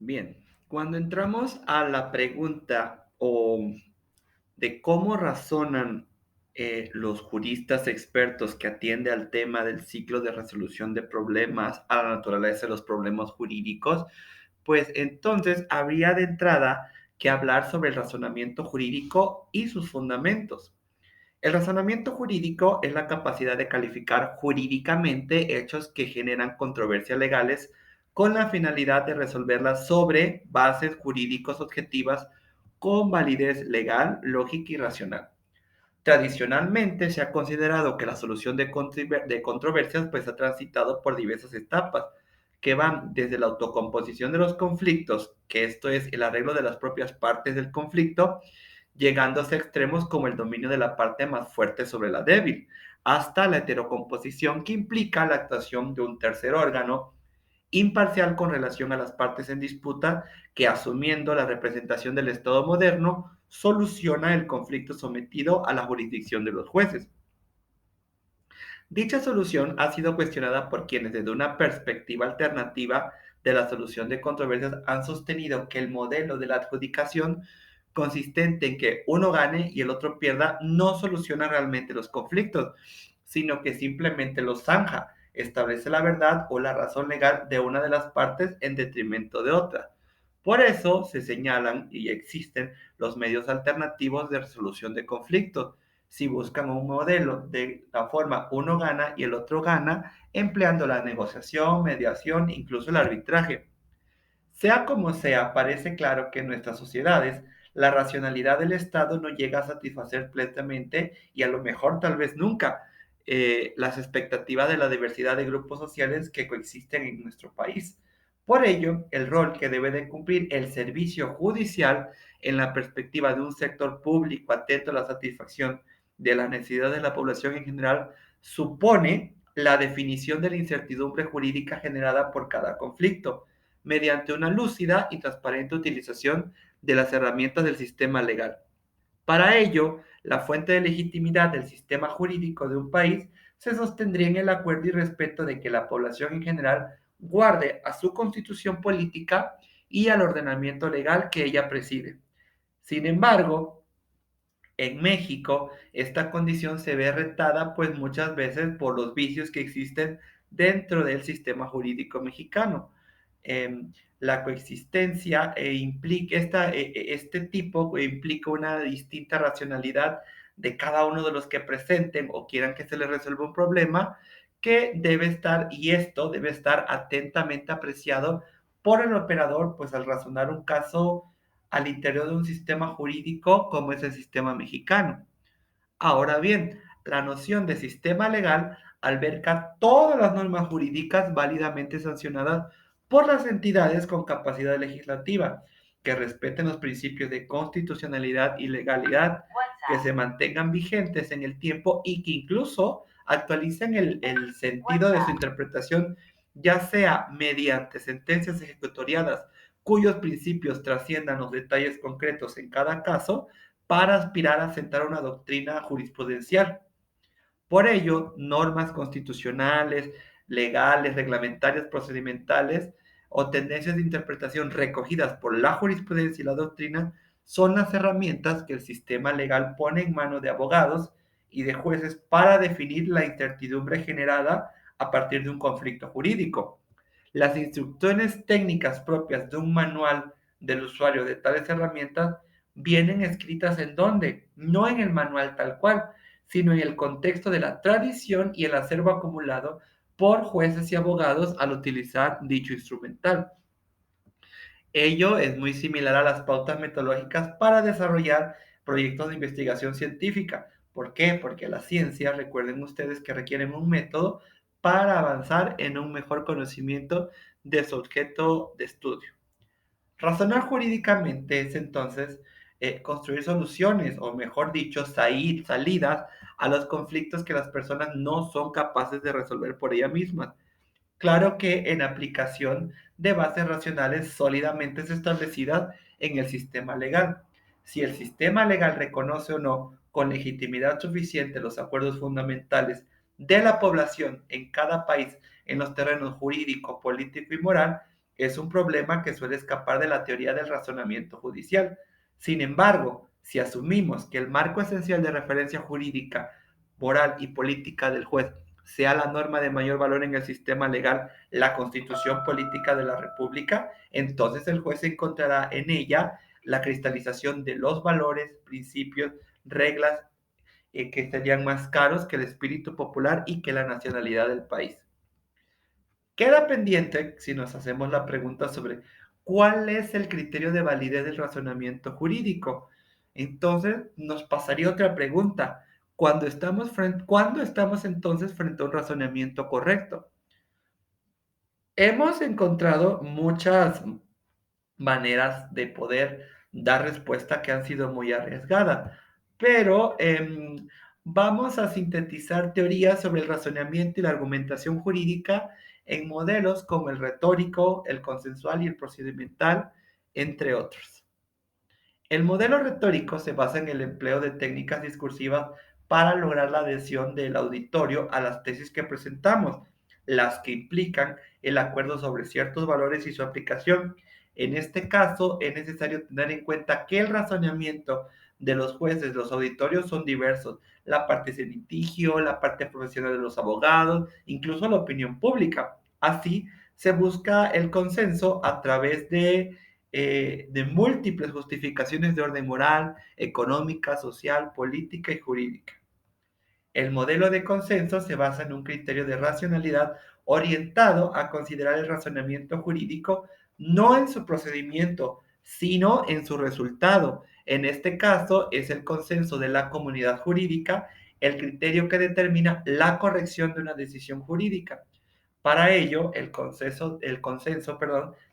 Bien, cuando entramos a la pregunta o de cómo razonan los juristas expertos que atienden al tema del ciclo de resolución de problemas, a la naturaleza de los problemas jurídicos, pues entonces habría de entrada que hablar sobre el razonamiento jurídico y sus fundamentos. El razonamiento jurídico es la capacidad de calificar jurídicamente hechos que generan controversias legales con la finalidad de resolverlas sobre bases jurídicos objetivas con validez legal, lógica y racional. Tradicionalmente se ha considerado que la solución de controversias pues ha transitado por diversas etapas que van desde la autocomposición de los conflictos, que esto es el arreglo de las propias partes del conflicto, llegando a extremos como el dominio de la parte más fuerte sobre la débil, hasta la heterocomposición que implica la actuación de un tercer órgano imparcial con relación a las partes en disputa que, asumiendo la representación del Estado moderno, soluciona el conflicto sometido a la jurisdicción de los jueces. Dicha solución ha sido cuestionada por quienes desde una perspectiva alternativa de la solución de controversias han sostenido que el modelo de la adjudicación consistente en que uno gane y el otro pierda no soluciona realmente los conflictos, sino que simplemente los zanja, establece la verdad o la razón legal de una de las partes en detrimento de otra. Por eso se señalan y existen los medios alternativos de resolución de conflictos. Si buscan un modelo de la forma uno gana y el otro gana, empleando la negociación, mediación, incluso el arbitraje. Sea como sea, parece claro que en nuestras sociedades la racionalidad del Estado no llega a satisfacer plenamente y a lo mejor tal vez nunca las expectativas de la diversidad de grupos sociales que coexisten en nuestro país. Por ello, el rol que debe de cumplir el servicio judicial en la perspectiva de un sector público atento a la satisfacción de las necesidades de la población en general supone la definición de la incertidumbre jurídica generada por cada conflicto mediante una lúcida y transparente utilización de las herramientas del sistema legal. Para ello, la fuente de legitimidad del sistema jurídico de un país se sostendría en el acuerdo y respeto de que la población en general guarde a su constitución política y al ordenamiento legal que ella preside. Sin embargo, en México, esta condición se ve retada pues muchas veces por los vicios que existen dentro del sistema jurídico mexicano. La coexistencia este tipo implica una distinta racionalidad de cada uno de los que presenten o quieran que se les resuelva un problema que debe estar, y esto debe estar atentamente apreciado por el operador, pues al razonar un caso al interior de un sistema jurídico como es el sistema mexicano. Ahora bien, la noción de sistema legal alberga todas las normas jurídicas válidamente sancionadas por las entidades con capacidad legislativa, que respeten los principios de constitucionalidad y legalidad, que se mantengan vigentes en el tiempo y que incluso actualicen el sentido de su interpretación, ya sea mediante sentencias ejecutoriadas cuyos principios trasciendan los detalles concretos en cada caso, para aspirar a sentar una doctrina jurisprudencial. Por ello, normas constitucionales, legales, reglamentarias, procedimentales o tendencias de interpretación recogidas por la jurisprudencia y la doctrina son las herramientas que el sistema legal pone en manos de abogados y de jueces para definir la incertidumbre generada a partir de un conflicto jurídico. Las instrucciones técnicas propias de un manual del usuario de tales herramientas vienen escritas en dónde, no en el manual tal cual, sino en el contexto de la tradición y el acervo acumulado por jueces y abogados al utilizar dicho instrumental. Ello es muy similar a las pautas metodológicas para desarrollar proyectos de investigación científica. ¿Por qué? Porque la ciencia, recuerden ustedes que requieren un método para avanzar en un mejor conocimiento de su objeto de estudio. Razonar jurídicamente es entonces construir soluciones, o mejor dicho, salidas a los conflictos que las personas no son capaces de resolver por ellas mismas. Claro que en aplicación de bases racionales sólidamente establecidas en el sistema legal. Si el sistema legal reconoce o no con legitimidad suficiente los acuerdos fundamentales de la población en cada país en los terrenos jurídico, político y moral, es un problema que suele escapar de la teoría del razonamiento judicial. Sin embargo, si asumimos que el marco esencial de referencia jurídica, moral y política del juez sea la norma de mayor valor en el sistema legal, la Constitución Política de la República, entonces el juez encontrará en ella la cristalización de los valores, principios, reglas que serían más caros que el espíritu popular y que la nacionalidad del país. Queda pendiente si nos hacemos la pregunta sobre cuál es el criterio de validez del razonamiento jurídico. Entonces nos pasaría otra pregunta. ¿Cuándo estamos entonces frente a un razonamiento correcto? Hemos encontrado muchas maneras de poder dar respuesta que han sido muy arriesgadas, pero vamos a sintetizar teorías sobre el razonamiento y la argumentación jurídica en modelos como el retórico, el consensual y el procedimental, entre otros. El modelo retórico se basa en el empleo de técnicas discursivas para lograr la adhesión del auditorio a las tesis que presentamos, las que implican el acuerdo sobre ciertos valores y su aplicación. En este caso, es necesario tener en cuenta que el razonamiento de los jueces, los auditorios son diversos, la parte de litigio, la parte profesional de los abogados, incluso la opinión pública. Así, se busca el consenso a través de múltiples justificaciones de orden moral, económica, social, política y jurídica. El modelo de consenso se basa en un criterio de racionalidad orientado a considerar el razonamiento jurídico no en su procedimiento, sino en su resultado. En este caso es el consenso de la comunidad jurídica el criterio que determina la corrección de una decisión jurídica. Para ello, el consenso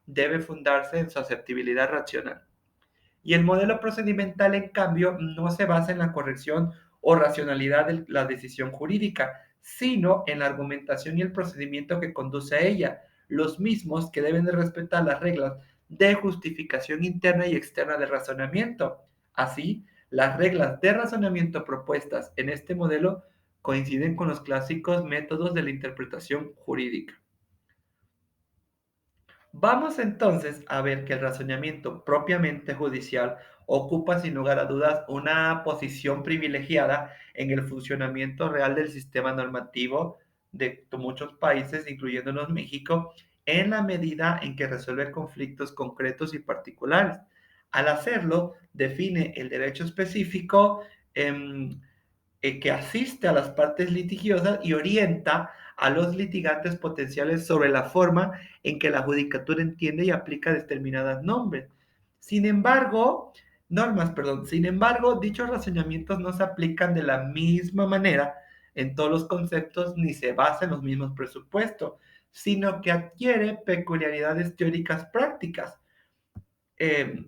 debe fundarse en su aceptabilidad racional. Y el modelo procedimental, en cambio, no se basa en la corrección o racionalidad de la decisión jurídica, sino en la argumentación y el procedimiento que conduce a ella, los mismos que deben de respetar las reglas de justificación interna y externa del razonamiento. Así, las reglas de razonamiento propuestas en este modelo coinciden con los clásicos métodos de la interpretación jurídica. Vamos entonces a ver que el razonamiento propiamente judicial ocupa sin lugar a dudas una posición privilegiada en el funcionamiento real del sistema normativo de muchos países, incluyéndonos México, en la medida en que resuelve conflictos concretos y particulares. Al hacerlo, define el derecho específico, eh, que asiste a las partes litigiosas y orienta a los litigantes potenciales sobre la forma en que la judicatura entiende y aplica determinadas normas. Sin embargo, sin embargo, dichos razonamientos no se aplican de la misma manera en todos los conceptos ni se basan en los mismos presupuestos, sino que adquiere peculiaridades teóricas prácticas. Eh,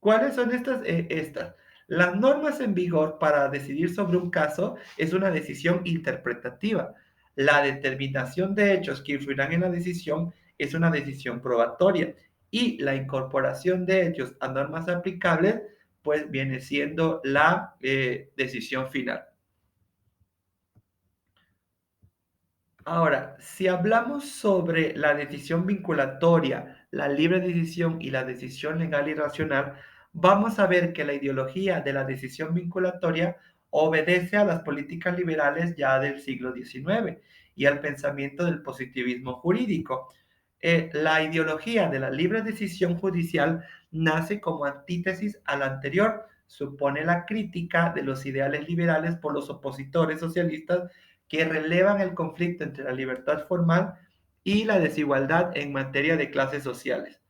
¿Cuáles son estas? Las normas en vigor para decidir sobre un caso es una decisión interpretativa. La determinación de hechos que influirán en la decisión es una decisión probatoria. Y la incorporación de hechos a normas aplicables, pues viene siendo la decisión final. Ahora, si hablamos sobre la decisión vinculatoria, la libre decisión y la decisión legal y racional, vamos a ver que la ideología de la decisión vinculatoria obedece a las políticas liberales ya del siglo XIX y al pensamiento del positivismo jurídico. La ideología de la libre decisión judicial nace como antítesis a la anterior, supone la crítica de los ideales liberales por los opositores socialistas que relevan el conflicto entre la libertad formal y la desigualdad en materia de clases sociales.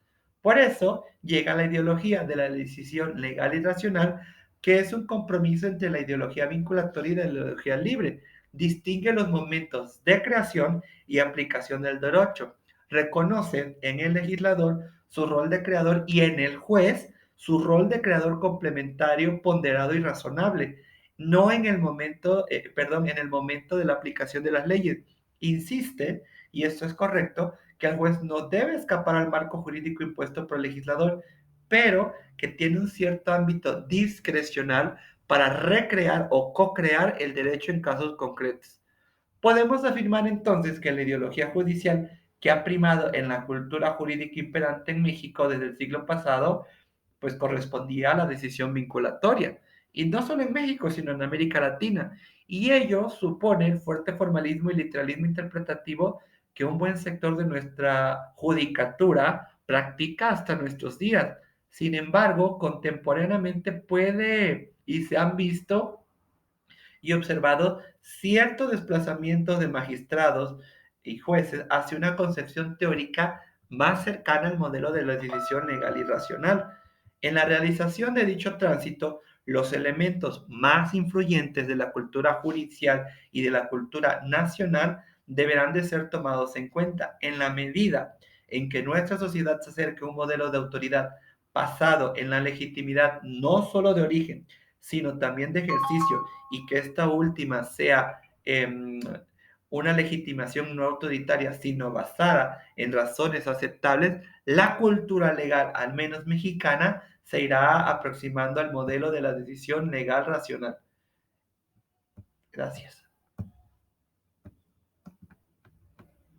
Por eso llega la ideología de la decisión legal y racional, que es un compromiso entre la ideología vinculatoria y la ideología libre. Distingue los momentos de creación y aplicación del derecho. Reconoce en el legislador su rol de creador y en el juez su rol de creador complementario, ponderado y razonable, no en el momento, en el momento de la aplicación de las leyes. Insiste, y esto es correcto, que el juez no debe escapar al marco jurídico impuesto por el legislador, pero que tiene un cierto ámbito discrecional para recrear o co-crear el derecho en casos concretos. Podemos afirmar entonces que la ideología judicial que ha primado en la cultura jurídica imperante en México desde el siglo pasado, pues correspondía a la decisión vinculatoria. Y no solo en México, sino en América Latina. Y ello supone el fuerte formalismo y literalismo interpretativo que un buen sector de nuestra judicatura practica hasta nuestros días. Sin embargo, contemporáneamente puede y se han visto y observado cierto desplazamiento de magistrados y jueces hacia una concepción teórica más cercana al modelo de la división legal y racional. En la realización de dicho tránsito, los elementos más influyentes de la cultura judicial y de la cultura nacional deberán de ser tomados en cuenta en la medida en que nuestra sociedad se acerque a un modelo de autoridad basado en la legitimidad no solo de origen, sino también de ejercicio, y que esta última sea una legitimación no autoritaria, sino basada en razones aceptables, la cultura legal, al menos mexicana, se irá aproximando al modelo de la decisión legal racional. Gracias.